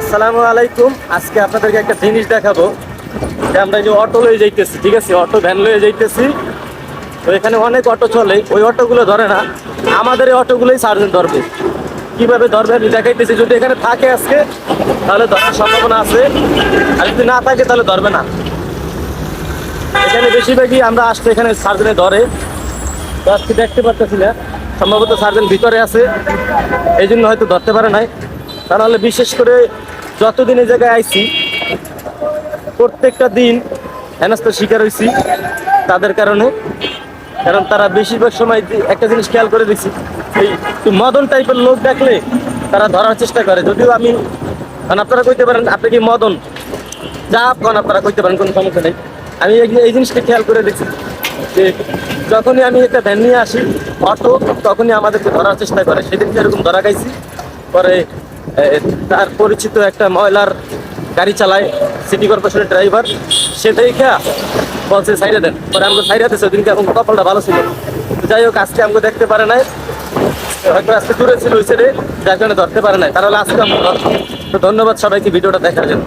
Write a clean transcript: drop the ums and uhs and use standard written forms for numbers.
আসসালামু আলাইকুম। আজকে আপনাদেরকে একটা জিনিস দেখাবো যে আমরা যে অটো লয়ে যাইতেছি, ঠিক আছে, অটো ভ্যান লয়ে যাইতেছি। তো এখানে অনেক অটো চলে, ওই অটোগুলো ধরে না, আমাদের এই অটোগুলোই সার্জেন্ট ধরবে। কিভাবে ধরবে আমি দেখাইতেছি। যদি এখানে থাকে আজকে তাহলে ধরার সম্ভাবনা আছে, আর যদি না থাকে তাহলে ধরবে না। এখানে বেশিরভাগই আমরা আসলে এখানে সার্জেন্টে ধরে। তো আজকে দেখতে পারতেছি না, সম্ভবত সার্জেন্ট ভিতরে আছে, এই জন্য হয়তো ধরতে পারে নাই। তাহলে বিশেষ করে যতদিন এই জায়গায় আইছি প্রত্যেকটা দিন হেনস্থার শিকার হয়েছি তাদের কারণে। কারণ তারা বেশিরভাগ সময় একটা জিনিস খেয়াল করে দেখছি, এই মদন টাইপের লোক দেখলে তারা ধরার চেষ্টা করে। যদিও আমি, কারণ আপনারা কইতে পারেন আপনি কি মদন, যা আপনারা আপনারা কইতে পারেন, কোনো সমস্যা নেই। আমি এই জিনিসটা খেয়াল করে দেখছি যে যখনই আমি একটা ভ্যান নিয়ে আসি অটো, তখনই আমাদেরকে ধরার চেষ্টা করে। সেদিনকে এরকম ধরা খাইছি। পরে তার পরিচিত একটা মহিলার গাড়ি চালায়, সিটি কর্পোরেশনের ড্রাইভার, সে দেখা বলছে সাইডে দেন। পরে আমাকে সাইডে দিচ্ছে, ওদিনকে এখন কপালটা ভালো ছিল। যাই হোক, আজকে আমাকে দেখতে পারে নাই, হয়তো আজকে দূরে ছিল ওই সাইডে, যার কারণে ধরতে পারে নাই। তাহলে আজকে আমরা। তো ধন্যবাদ সবাইকে ভিডিওটা দেখার জন্য।